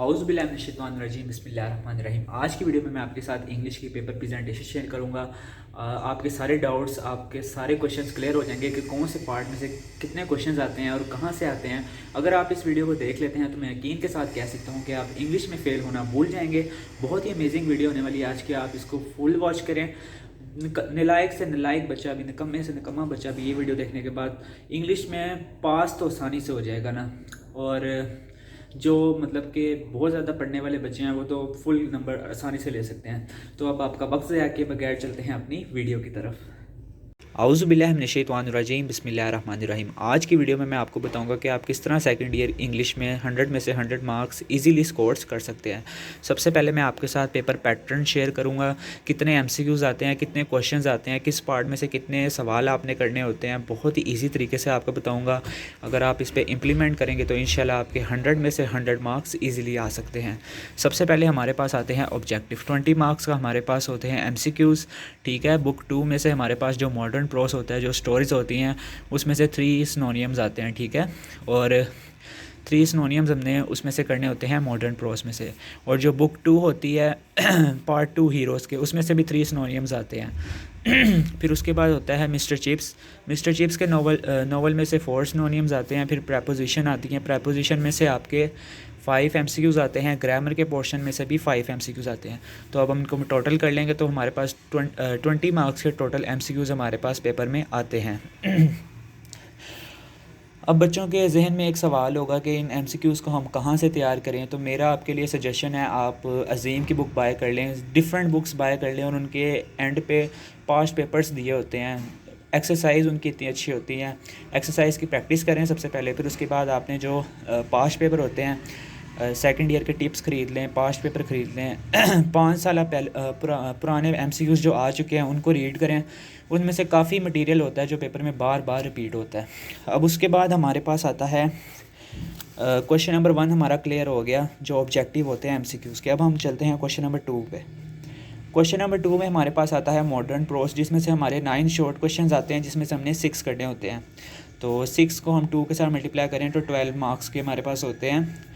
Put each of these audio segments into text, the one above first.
औज़ुबिल्लाहिमिनश्शैतानिर्रजीम बिस्मिल्लाहिर्रहमानिर्रहीम। आज की वीडियो में मैं आपके साथ इंग्लिश की पेपर प्रेजेंटेशन शेयर करूंगा। आपके सारे डाउट्स, आपके सारे क्वेश्चंस क्लियर हो जाएंगे कि कौन से पार्ट में से कितने क्वेश्चंस आते हैं और कहां से आते हैं। अगर आप इस वीडियो को देख लेते हैं तो मैं यकीन के साथ कह सकता हूं कि आप इंग्लिश में फ़ेल होना भूल जाएंगे। बहुत ही अमेजिंग वीडियो होने वाली है आज की, आप इसको फुल वॉच करें। नलायक से नलायक बच्चा भी, निकम्मे से निकम्मा बच्चा भी ये वीडियो देखने के बाद इंग्लिश में पास तो आसानी से हो जाएगा ना। और जो मतलब कि बहुत ज़्यादा पढ़ने वाले बच्चे हैं वो तो फुल नंबर आसानी से ले सकते हैं। तो अब आपका वक्त ज़ाया किए बगैर चलते हैं अपनी वीडियो की तरफ। औज़ुबिल्लाहिमिनश्शैतानिर्रजीम बिस्मिल्लाहिर्रहमानिर्रहीम। आज की वीडियो में मैं आपको बताऊंगा कि आप किस तरह सेकंड ईयर इंग्लिश में 100 में से 100 मार्क्स इजीली स्कोर्स कर सकते हैं। सबसे पहले मैं आपके साथ पेपर पैटर्न शेयर करूंगा, कितने एमसीक्यूज़ आते हैं, कितने क्वेश्चंस आते हैं, किस पार्ट में से कितने सवाल आपने करने होते हैं। बहुत ही ईजी तरीके से आपको बताऊँगा। अगर आप इस पर इम्प्लीमेंट करेंगे तो इंशाल्लाह आपके 100 में से 100 मार्क्स ईजिली आ सकते हैं। सबसे पहले हमारे पास आते हैं ऑब्जेक्टिव। 20 मार्क्स का हमारे पास होते हैं एमसीक्यूज़। ठीक है, बुक 2 में से हमारे पास जो मॉडर्न प्रोस होता है, जो स्टोरीज़ होती हैं, उसमें से 3 सिनोनियम्स आते हैं। ठीक है, और 3 सिनोनियम्स हमने उसमें से करने होते हैं मॉडर्न प्रोस में से। और जो बुक 2 होती है पार्ट 2 हीरोज़ के, उसमें से भी 3 सिनोनियम्स आते हैं। फिर उसके बाद होता है मिस्टर चिप्स। मिस्टर चिप्स के नॉवल में से 4 सिनोनियम्स आते हैं। फिर प्रेपोजिशन आती हैं। प्रेपोजिशन में से आपके 5 एमसीक्यूज़ आते हैं। ग्रामर के पोर्शन में से भी 5 एमसीक्यूज़ आते हैं। तो अब हम इनको टोटल कर लेंगे तो हमारे पास 20 मार्क्स के टोटल एमसीक्यूज़ हमारे पास पेपर में आते हैं। अब बच्चों के जहन में एक सवाल होगा कि इन एमसीक्यूज़ को हम कहाँ से तैयार करें। तो मेरा आपके लिए सजेशन है, आप अज़ीम की बुक बाय कर लें, डिफरेंट बुक्स बाय कर लें। और उनके एंड पे पास्ट पेपर्स दिए होते हैं। एक्सरसाइज उनकी इतनी अच्छी होती हैं। एक्सरसाइज की प्रैक्टिस करें सबसे पहले। फिर उसके बाद आपने जो पास्ट पेपर होते हैं, सेकंड ईयर के टिप्स ख़रीद लें, पास्ट पेपर ख़रीद लें। 5 साल पहले पुराने एमसीक्यूज़ जो आ चुके हैं उनको रीड करें। उनमें से काफ़ी मटेरियल होता है जो पेपर में बार बार रिपीट होता है। अब उसके बाद हमारे पास आता है क्वेश्चन नंबर 1 हमारा क्लियर हो गया, जो ऑब्जेक्टिव होते हैं एमसीक्यूज़ के। अब हम चलते हैं क्वेश्चन नंबर 2 पे। क्वेश्चन नंबर 2 में हमारे पास आता है मॉडर्न प्रोस, जिसमें से हमारे 9 शॉर्ट क्वेश्चन आते हैं, जिसमें से हमने 6 करने होते हैं। तो 6 को हम 2 के साथ मल्टीप्लाई करें तो 12 मार्क्स के हमारे पास होते हैं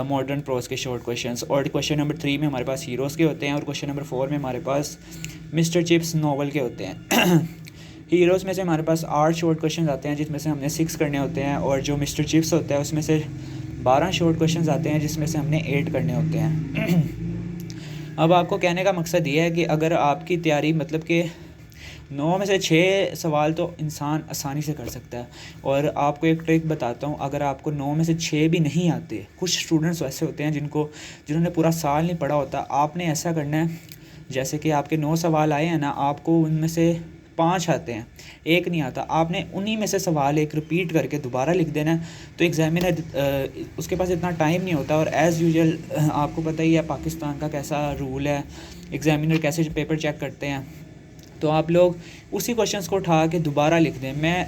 मॉडर्न प्रोस के शॉर्ट क्वेश्चंस। और क्वेश्चन नंबर 3 में हमारे पास हीरोज़ के होते हैं। और क्वेश्चन नंबर 4 में हमारे पास मिस्टर चिप्स नॉवल के होते हैं। हीरोज़ में से हमारे पास 8 शॉर्ट क्वेश्चन आते हैं, जिसमें से हमने 6 करने होते हैं। और जो मिस्टर चिप्स होता है उसमें से 12 शॉर्ट क्वेश्चन आते हैं, जिसमें से हमने 8 करने होते हैं। अब आपको कहने का मकसद ये है कि अगर आपकी तैयारी मतलब कि 9 में से 6 सवाल तो इंसान आसानी से कर सकता है। और आपको एक ट्रिक बताता हूँ, अगर आपको 9 में से 6 भी नहीं आते, कुछ स्टूडेंट्स ऐसे होते हैं जिन्होंने पूरा साल नहीं पढ़ा होता। आपने ऐसा करना है, जैसे कि आपके 9 सवाल आए हैं ना, आपको उनमें से 5 आते हैं, 1 नहीं आता। आपने उन्हीं में से सवाल एक रिपीट करके दोबारा लिख देना है। तो एग्जामिनर उसके पास इतना टाइम नहीं होता। और एज़ यूजुअल आपको पता ही है पाकिस्तान का कैसा रूल है, एग्जामिनर कैसे पेपर चेक करते हैं। तो आप लोग उसी क्वेश्चंस को उठा के दोबारा लिख दें। मैं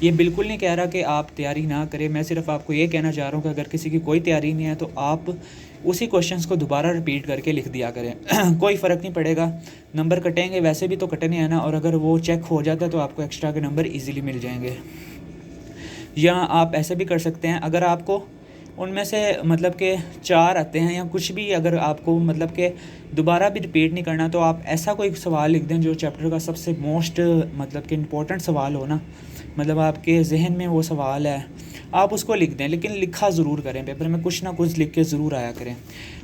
ये बिल्कुल नहीं कह रहा कि आप तैयारी ना करें, मैं सिर्फ आपको ये कहना चाह रहा हूँ कि अगर किसी की कोई तैयारी नहीं है तो आप उसी क्वेश्चंस को दोबारा रिपीट करके लिख दिया करें। कोई फ़र्क नहीं पड़ेगा, नंबर कटेंगे, वैसे भी तो कटने हैं ना। और अगर वो चेक हो जाता है तो आपको एक्स्ट्रा के नंबर ईज़िली मिल जाएंगे। या आप ऐसे भी कर सकते हैं, अगर आपको उनमें से मतलब कि 4 आते हैं या कुछ भी, अगर आपको मतलब कि दोबारा भी रिपीट नहीं करना, तो आप ऐसा कोई सवाल लिख दें जो चैप्टर का सबसे मोस्ट मतलब कि इम्पोर्टेंट सवाल हो ना, मतलब आपके जहन में वो सवाल है, आप उसको लिख दें। लेकिन लिखा ज़रूर करें, पेपर में कुछ ना कुछ लिख के ज़रूर आया करें।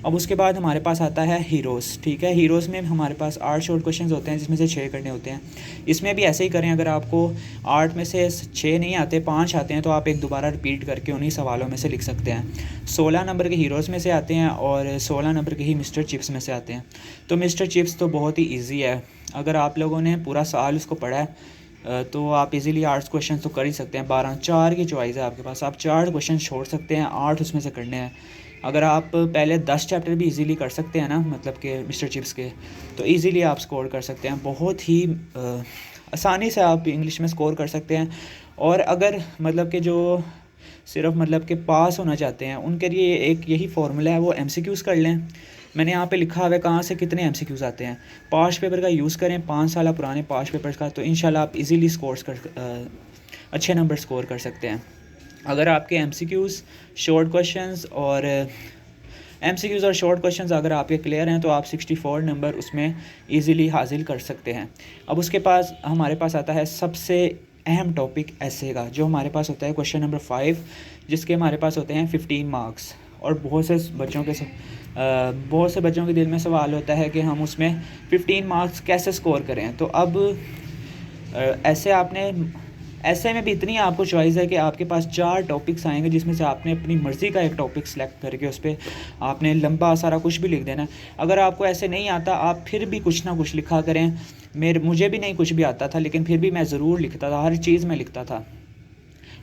अब उसके बाद हमारे पास आता है हीरोज़। ठीक है, हीरोज़ में हमारे पास 8 शॉर्ट क्वेश्चन होते हैं, जिसमें से 6 करने होते हैं। इसमें भी ऐसे ही करें, अगर आपको 8 में से 6 नहीं आते, 5 आते हैं, तो आप एक दोबारा रिपीट करके उन्हीं सवालों में से लिख सकते हैं। 16 नंबर के हीरोज़ में से आते हैं और 16 नंबर के ही मिस्टर चिप्स में से आते हैं। तो मिस्टर चिप्स तो बहुत ही ईजी है, अगर आप लोगों ने पूरा साल उसको पढ़ा है तो आप इजीली 8 क्वेश्चन तो कर ही सकते हैं। 4 की चॉइस है आपके पास, आप 4 क्वेश्चन छोड़ सकते हैं, 8 उसमें से करने हैं। अगर आप पहले 10 चैप्टर भी इजीली कर सकते हैं ना, मतलब कि मिस्टर चिप्स के, तो इजीली आप स्कोर कर सकते हैं। बहुत ही आसानी से आप इंग्लिश में स्कोर कर सकते हैं। और अगर मतलब कि जो सिर्फ मतलब कि पास होना चाहते हैं, उनके लिए एक यही फार्मूला है, वो एमसीक्यूज़ कर लें। मैंने यहाँ पे लिखा हुआ है कहाँ से कितने एमसीक्यूज़ आते हैं। पास्ट पेपर का यूज़ करें, 5 साल पुराने पास्ट पेपर्स का, तो इंशाल्लाह आप इजीली अच्छे नंबर स्कोर कर सकते हैं। अगर आपके एमसीक्यूज़, शॉर्ट क्वेश्चंस और MCQs और शॉर्ट क्वेश्चंस अगर आपके क्लियर हैं तो आप 64 नंबर उसमें ईज़िली हासिल कर सकते हैं। अब उसके पास हमारे पास आता है सबसे अहम टॉपिक ऐसे का, जो हमारे पास होता है क्वेश्चन नंबर 5, जिसके हमारे पास होते हैं 15 मार्क्स। और बहुत से बच्चों के दिल में सवाल होता है कि हम उसमें 15 मार्क्स कैसे स्कोर करें। तो अब ऐसे में भी इतनी आपको चॉइस है कि आपके पास 4 टॉपिक्स आएंगे, जिसमें से आपने अपनी मर्ज़ी का एक टॉपिक सेलेक्ट करके उस पर आपने लंबा सारा कुछ भी लिख देना। अगर आपको ऐसे नहीं आता, आप फिर भी कुछ ना कुछ लिखा करें। मुझे भी नहीं कुछ भी आता था, लेकिन फिर भी मैं ज़रूर लिखता था, हर चीज़ में लिखता था।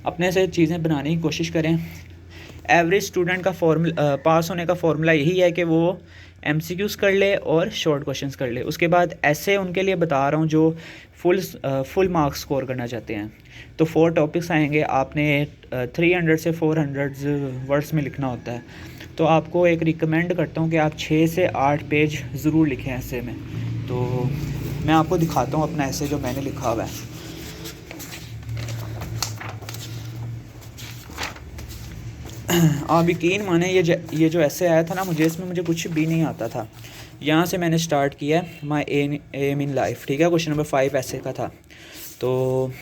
अपने से चीज़ें बनाने की कोशिश करें। एवरेज स्टूडेंट का पास होने का फॉर्मूला यही है कि वो MCQs कर ले और शॉर्ट क्वेश्चंस कर ले। उसके बाद ऐसे उनके लिए बता रहा हूँ जो फुल मार्क्स स्कोर करना चाहते हैं। तो 4 टॉपिक्स आएंगे, आपने 300 से 400 वर्ड्स में लिखना होता है। तो आपको एक रिकमेंड करता हूँ कि आप 6 से 8 पेज ज़रूर लिखें ऐसे में। तो मैं आपको दिखाता हूँ अपना ऐसे जो मैंने लिखा हुआ है। आप यकीन माने ये जो ऐसे आया था ना, मुझे कुछ भी नहीं आता था। यहाँ से मैंने स्टार्ट किया माई एम इन लाइफ, ठीक है। क्वेश्चन नंबर 5 ऐसे का था। तो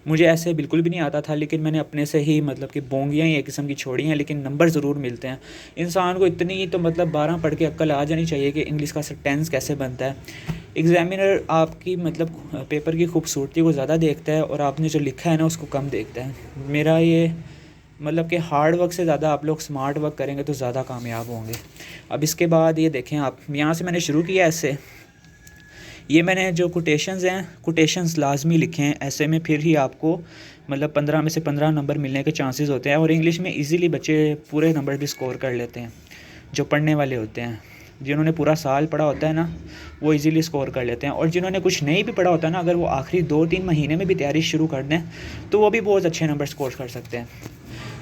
मुझे ऐसे बिल्कुल भी नहीं आता था, लेकिन मैंने अपने से ही मतलब कि बोंगियाँ ही एक किस्म की छोड़ी हैं, लेकिन नंबर ज़रूर मिलते हैं। इंसान को इतनी तो मतलब 12 पढ़ के अक्ल आ जानी चाहिए कि इंग्लिश का टेंस कैसे बनता है। एग्ज़ामिनर आपकी मतलब पेपर की खूबसूरती को ज़्यादा देखता है और आपने जो लिखा है ना उसको कम देखता है। मेरा ये मतलब कि हार्ड वर्क से ज़्यादा आप लोग स्मार्ट वर्क करेंगे तो ज़्यादा कामयाब होंगे। अब इसके बाद ये देखें आप, यहाँ से मैंने शुरू किया ऐसे। ये मैंने जो कोटेशंस हैं, कोटेशंस लाजमी लिखे हैं ऐसे में, फिर ही आपको मतलब 15 में से 15 नंबर मिलने के चांसेस होते हैं। और इंग्लिश में इजीली बच्चे पूरे नंबर भी स्कोर कर लेते हैं, जो पढ़ने वाले होते हैं। जिन्होंने पूरा साल पढ़ा होता है ना, वो इजीली स्कोर कर लेते हैं। और जिन्होंने कुछ नहीं भी पढ़ा होता है ना, अगर वो आखिरी 2-3 महीने में भी तैयारी शुरू कर दें तो वो भी बहुत अच्छे नंबर स्कोर कर सकते हैं।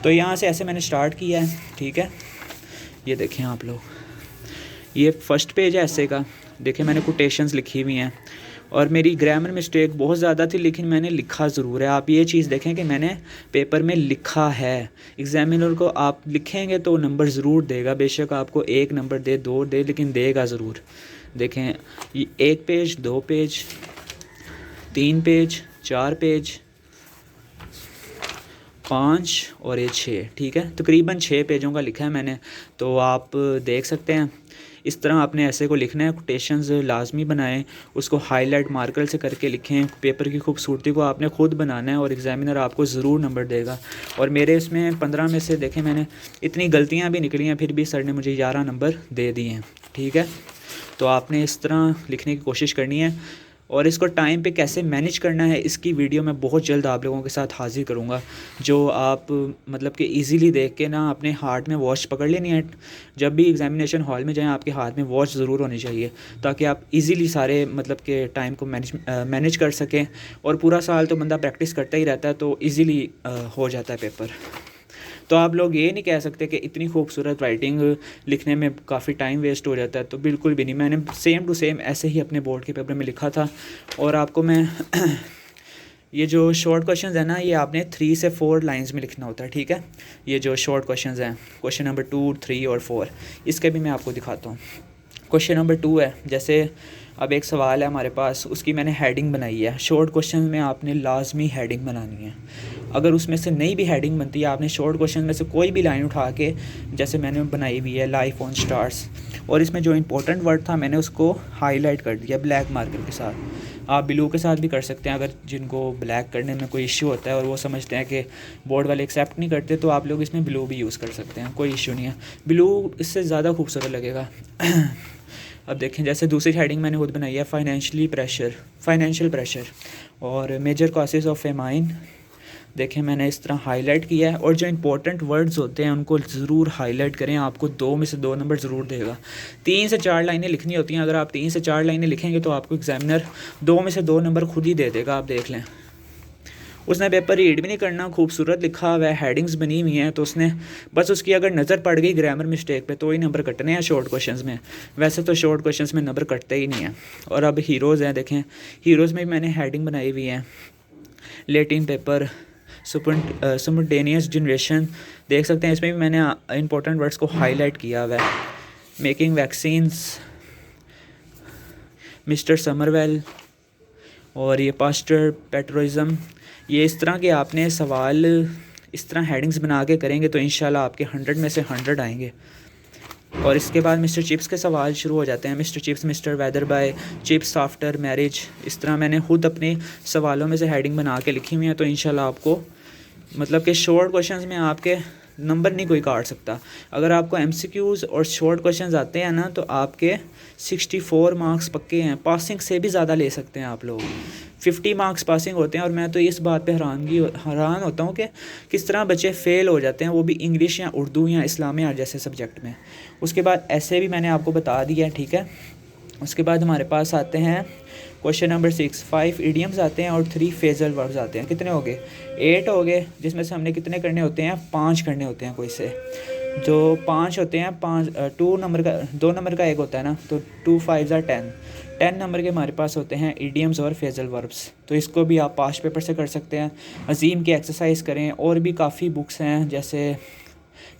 तो यहाँ से ऐसे मैंने स्टार्ट किया है, ठीक है। ये देखें आप लोग, ये फर्स्ट पेज है ऐसे का। देखें मैंने कोटेशंस लिखी हुई हैं और मेरी ग्रामर मिस्टेक बहुत ज़्यादा थी, लेकिन मैंने लिखा ज़रूर है। आप ये चीज़ देखें कि मैंने पेपर में लिखा है। एग्ज़ामिनर को आप लिखेंगे तो नंबर ज़रूर देगा, बेशक आपको 1 नंबर दे, 2 दे, लेकिन देगा ज़रूर। देखें ये 1 पेज, 2 पेज, 3 पेज, 4 पेज, 5 और ये 6, ठीक है। तकरीबन 6 पेजों का लिखा है मैंने। तो आप देख सकते हैं इस तरह आपने ऐसे को लिखना है। कोटेशंस लाजमी बनाएं, उसको हाईलाइट मार्कर से करके लिखें। पेपर की खूबसूरती को आपने ख़ुद बनाना है और एग्ज़ामिनर आपको ज़रूर नंबर देगा। और मेरे इसमें 15 में से देखें मैंने इतनी गलतियां भी निकली हैं, फिर भी सर ने मुझे 11 नंबर दे दिए हैं, ठीक है। तो आपने इस तरह लिखने की कोशिश करनी है। और इसको टाइम पे कैसे मैनेज करना है, इसकी वीडियो मैं बहुत जल्द आप लोगों के साथ हाजिर करूँगा, जो आप मतलब कि इजीली देख के ना अपने हाथ में वॉच पकड़ लेनी है। जब भी एग्जामिनेशन हॉल में जाएं आपके हाथ में वॉच ज़रूर होनी चाहिए, ताकि आप इजीली सारे मतलब के टाइम को मैनेज कर सकें। और पूरा साल तो बंदा प्रैक्टिस करता ही रहता है, तो ईज़िली हो जाता है पेपर। तो आप लोग ये नहीं कह सकते कि इतनी खूबसूरत राइटिंग लिखने में काफ़ी टाइम वेस्ट हो जाता है, तो बिल्कुल भी नहीं। मैंने सेम टू सेम ऐसे ही अपने बोर्ड के पेपर में लिखा था। और आपको मैं ये जो शॉर्ट क्वेश्चंस है ना, ये आपने 3 से 4 लाइंस में लिखना होता है, ठीक है। ये जो शॉर्ट क्वेश्चंस हैं, क्वेश्चन नंबर 2, 3 और 4, इसके भी मैं आपको दिखाता हूँ। क्वेश्चन नंबर 2 है, जैसे अब एक सवाल है हमारे पास, उसकी मैंने हेडिंग बनाई है। शॉर्ट क्वेश्चन में आपने लाजमी हेडिंग बनानी है। अगर उसमें से नहीं भी हेडिंग बनती है, आपने शॉर्ट क्वेश्चन में से कोई भी लाइन उठा के, जैसे मैंने बनाई हुई है लाइफ ऑन स्टार्स, और इसमें जो इंपॉर्टेंट वर्ड था मैंने उसको हाईलाइट कर दिया ब्लैक मार्कर के साथ। आप ब्लू के साथ भी कर सकते हैं, अगर जिनको ब्लैक करने में कोई इशू होता है और वो समझते हैं कि बोर्ड वाले एक्सेप्ट नहीं करते, तो आप लोग इसमें ब्लू भी यूज़ कर सकते हैं, कोई इशू नहीं है। ब्लू इससे ज़्यादा खूबसूरत लगेगा। अब देखें, जैसे दूसरी हेडिंग मैंने खुद बनाई है फाइनेंशियल प्रेशर और मेजर कॉसेस ऑफ फेमाइन। देखें मैंने इस तरह हाईलाइट किया है। और जो इंपॉर्टेंट वर्ड्स होते हैं उनको ज़रूर हाईलाइट करें, आपको 2 में से 2 नंबर ज़रूर देगा। 3 से 4 लाइनें लिखनी होती हैं, अगर आप 3 से 4 लाइनें लिखेंगे तो आपको एग्जामिनर 2 में से 2 नंबर खुद ही दे देगा। आप देख लें, उसने पेपर रीड भी नहीं करना, खूबसूरत लिखा हुआ है, हेडिंग्स बनी हुई हैं, तो उसने बस उसकी अगर नज़र पड़ गई ग्रामर मिस्टेक पे तो ही नंबर कटने हैं शॉर्ट क्वेश्चंस में। वैसे तो शॉर्ट क्वेश्चंस में नंबर कटते ही नहीं हैं। और अब हीरोज़ हैं, देखें हीरोज़ में भी मैंने हेडिंग बनाई हुई है। लेटिन पेपर, सिमल्टेनियस जनरेशन, देख सकते हैं इसमें भी मैंने इंपॉर्टेंट वर्ड्स को हाईलाइट किया हुआ है। मेकिंग वैक्सीन्स, मिस्टर समरवेल, और ये पास्टर पेट्रोइज़म। ये इस तरह के आपने सवाल इस तरह हेडिंग्स बना के करेंगे तो इंशाल्लाह आपके 100 में से 100 आएंगे। और इसके बाद मिस्टर चिप्स के सवाल शुरू हो जाते हैं। Mister chips, mister whether by, chips after marriage. इस तरह मैंने खुद अपने सवालों में से हेडिंग बना के लिखी हुई है। तो इंशाल्लाह आपको मतलब कि शॉर्ट क्वेश्चंस में आपके नंबर नहीं कोई काट सकता। अगर आपको एमसीक्यूज़ और शॉर्ट क्वेश्चंस आते हैं ना तो आपके 64 मार्क्स पक्के हैं। पासिंग से भी ज़्यादा ले सकते हैं आप लोग। 50 मार्क्स पासिंग होते हैं। और मैं तो इस बात पे हैरान होता हूँ कि किस तरह बच्चे फ़ेल हो जाते हैं, वो भी इंग्लिश या उर्दू या इस्लामिया जैसे सब्जेक्ट में। उसके बाद ऐसे भी मैंने आपको बता दिया है, ठीक है। उसके बाद हमारे पास आते हैं क्वेश्चन नंबर 6। 5 इडियम्स आते हैं और 3 फेजल वर्ब्स आते हैं। कितने हो गए? 8 हो गए, जिसमें से हमने कितने करने होते हैं? 5 करने होते हैं कोई से। जो 5 होते हैं, 2 नंबर का 2 नंबर का एक होता है ना, तो 2 5 are 10। 10 नंबर के हमारे पास होते हैं इडियम्स और फेजल वर्ब्स। तो इसको भी आप पास्ट पेपर से कर सकते हैं। अजीम की एक्सरसाइज करें, और भी काफ़ी बुक्स हैं जैसे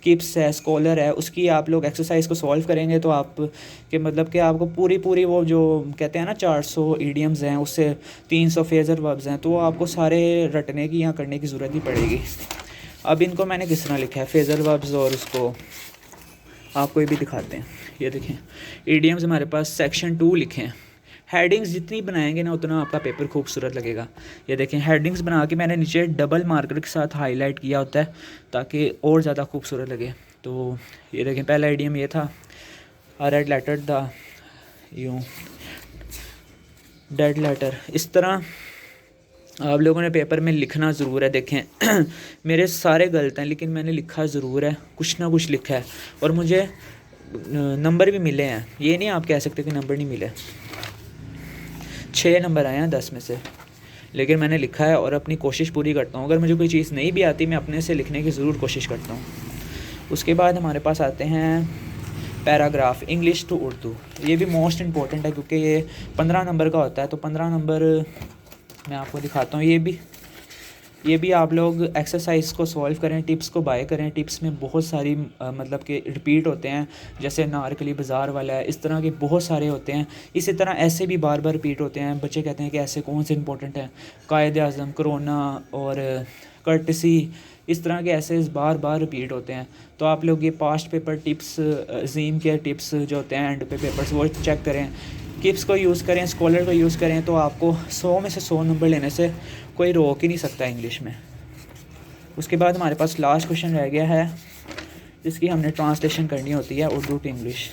किप्स है, स्कॉलर है, उसकी आप लोग एक्सरसाइज को सॉल्व करेंगे तो आप के मतलब कि आपको पूरी वो जो कहते हैं ना 400 ईडियम्स हैं, उससे 300 फेजर वर्ब्स हैं, तो वो आपको सारे रटने की या करने की ज़रूरत नहीं पड़ेगी। अब इनको मैंने किस तरह लिखा है फेजर वर्ब्स, और उसको आपको ये भी दिखाते हैं। ये देखें, ईडियम्स हमारे पास सेक्शन 2 लिखे हैं। हेडिंग्स जितनी बनाएंगे ना उतना आपका पेपर खूबसूरत लगेगा। ये देखें, हेडिंग्स बना के मैंने नीचे डबल मार्कर के साथ हाईलाइट किया होता है ताकि और ज़्यादा खूबसूरत लगे। तो ये देखें, पहला इडियम ये था, रेड लेटर द यूँ डेड लेटर। इस तरह आप लोगों ने पेपर में लिखना ज़रूर है। देखें मेरे सारे गलत हैं लेकिन मैंने लिखा ज़रूर है, कुछ ना कुछ लिखा है, और मुझे नंबर भी मिले हैं। ये नहीं आप कह सकते कि नंबर नहीं मिले। 6 नंबर आए हैं 10 में से, लेकिन मैंने लिखा है और अपनी कोशिश पूरी करता हूँ। अगर मुझे कोई चीज़ नहीं भी आती मैं अपने से लिखने की ज़रूर कोशिश करता हूँ। उसके बाद हमारे पास आते हैं पैराग्राफ, इंग्लिश टू उर्दू। ये भी मोस्ट इम्पॉर्टेंट है क्योंकि ये 15 नंबर का होता है। तो 15 नंबर मैं आपको दिखाता हूँ। ये भी आप लोग एक्सरसाइज को सॉल्व करें, टिप्स को बाय करें। टिप्स में बहुत सारी मतलब कि रिपीट होते हैं, जैसे नारकली बाज़ार वाला है, इस तरह के बहुत सारे होते हैं। इसी तरह ऐसे भी बार बार रिपीट होते हैं। बच्चे कहते हैं कि ऐसे कौन से इंपॉर्टेंट हैं, कायदे आज़म, कोरोना और कर्टसी, इस तरह के ऐसे बार बार रिपीट होते हैं। तो आप लोग ये पास्ट पेपर टिप्स, अजीम के टिप्स जो होते हैं एंड पे पेपर्स, वो चेक करें। किप्स को यूज़ करें, स्कॉलर को यूज़ करें, तो आपको 100 में से 100 नंबर लेने से कोई रोक ही नहीं सकता इंग्लिश में। उसके बाद हमारे पास लास्ट क्वेश्चन रह गया है जिसकी हमने ट्रांसलेशन करनी होती है उर्दू टू इंग्लिश।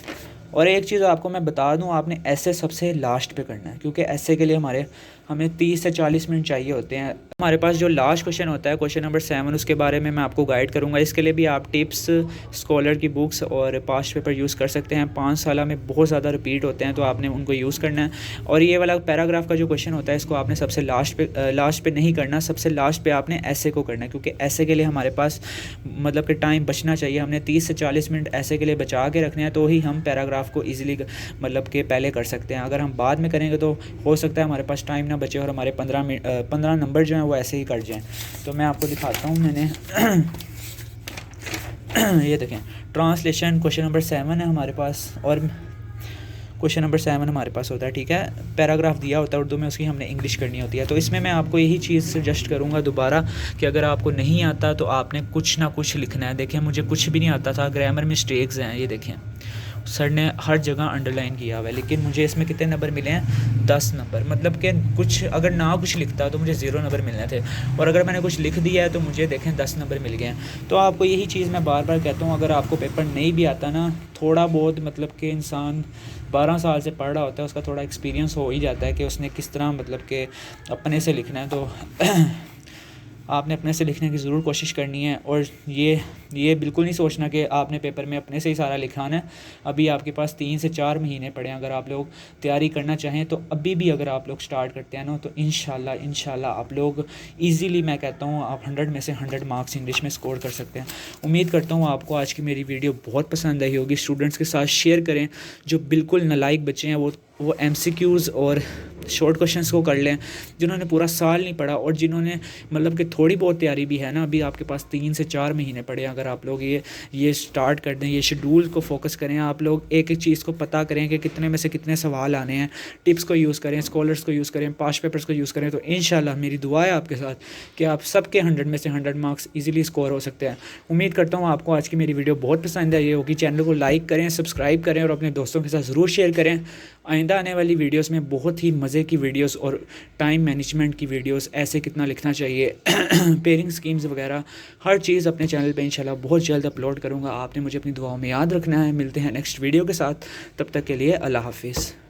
और एक चीज़ आपको मैं बता दूं, आपने ऐसे सबसे लास्ट पे करना है क्योंकि ऐसे के लिए हमें 30 से 40 मिनट चाहिए होते हैं। हमारे पास जो लास्ट क्वेश्चन होता है, क्वेश्चन नंबर 7, उसके बारे में मैं आपको गाइड करूंगा। इसके लिए भी आप टिप्स, स्कॉलर की बुक्स और पास्ट पेपर यूज़ कर सकते हैं। 5 साल में बहुत ज़्यादा रिपीट होते हैं तो आपने उनको यूज़ करना है। और ये वाला पैराग्राफ का जो क्वेश्चन होता है इसको आपने सबसे लास्ट पे नहीं करना, सबसे लास्ट पे आपने ऐसे को करना है क्योंकि ऐसे के लिए हमारे पास मतलब कि टाइम बचना चाहिए। हमने 30 से 40 मिनट ऐसे के लिए बचा के रखने हैं, तो ही हम पैराग्राफ को ईजिली मतलब कि पहले कर सकते हैं। अगर हम बाद में करेंगे तो हो सकता है हमारे पास टाइम ना बचे और हमारे 15 नंबर जो हैं वो ऐसे ही कट जाएं। तो मैं आपको दिखाता हूँ। मैंने ये देखें, ट्रांसलेशन क्वेश्चन नंबर 7 है हमारे पास, और क्वेश्चन नंबर 7 हमारे पास होता है, ठीक है। पैराग्राफ दिया होता है उर्दू में, उसकी हमने इंग्लिश करनी होती है। तो इसमें मैं आपको यही चीज़ सजेस्ट करूँगा दोबारा कि अगर आपको नहीं आता तो आपने कुछ ना कुछ लिखना है। देखें, मुझे कुछ भी नहीं आता था, ग्रामर मिस्टेक्स हैं। ये देखें, सर ने हर जगह अंडरलाइन किया हुआ है, लेकिन मुझे इसमें कितने नंबर मिले हैं? 10 नंबर। मतलब कि कुछ अगर ना कुछ लिखता तो मुझे 0 नंबर मिलने थे, और अगर मैंने कुछ लिख दिया है तो मुझे देखें 10 नंबर मिल गए हैं। तो आपको यही चीज़ मैं बार बार कहता हूँ, अगर आपको पेपर नहीं भी आता ना, थोड़ा बहुत मतलब कि इंसान 12 साल से पढ़ रहा होता है, उसका थोड़ा एक्सपीरियंस हो ही जाता है कि उसने किस तरह मतलब कि अपने से लिखना है। तो आपने अपने से लिखने की ज़रूर कोशिश करनी है। और ये बिल्कुल नहीं सोचना कि आपने पेपर में अपने से ही सारा लिखाना है। अभी आपके पास 3 से 4 महीने पड़े हैं। अगर आप लोग तैयारी करना चाहें तो अभी भी अगर आप लोग स्टार्ट करते हैं ना, तो इंशाल्लाह आप लोग इजीली, मैं कहता हूँ, आप 100 में से 100 मार्क्स इंग्लिश में स्कोर कर सकते हैं। उम्मीद करता हूँ आपको आज की मेरी वीडियो बहुत पसंद आई होगी। स्टूडेंट्स के साथ शेयर करें। जो बिल्कुल नालायक बच्चे हैं वो MCQs और शॉर्ट क्वेश्चंस को कर लें, जिन्होंने पूरा साल नहीं पढ़ा और जिन्होंने मतलब कि थोड़ी बहुत तैयारी भी है ना, अभी आपके पास 3 से 4 महीने पड़े, अगर आप लोग ये स्टार्ट कर दें, ये शेड्यूल को फोकस करें, आप लोग एक एक चीज़ को पता करें कि कितने में से कितने सवाल आने हैं, टिप्स को यूज़ करें, स्कॉलर्स को यूज़ करें, पास्ट पेपर्स को यूज़ करें, तो इंशाल्लाह मेरी दुआ है आपके साथ कि आप सबके 100 में से 100 मार्क्स ईजिली स्कोर हो सकते हैं। उम्मीद करता हूँ आपको आज की मेरी वीडियो बहुत पसंद आई होगी। चैनल को लाइक करें, सब्सक्राइब करें और अपने दोस्तों के साथ ज़रूर शेयर करें। आइंदा आने वाली वीडियोस में बहुत ही मज़े की वीडियोस और टाइम मैनेजमेंट की वीडियोस, ऐसे कितना लिखना चाहिए, पेयरिंग स्कीम्स वगैरह, हर चीज़ अपने चैनल पे इंशाल्लाह बहुत जल्द अपलोड करूँगा। आपने मुझे अपनी दुआओं में याद रखना है। मिलते हैं नेक्स्ट वीडियो के साथ, तब तक के लिए अल्लाह हाफिज़।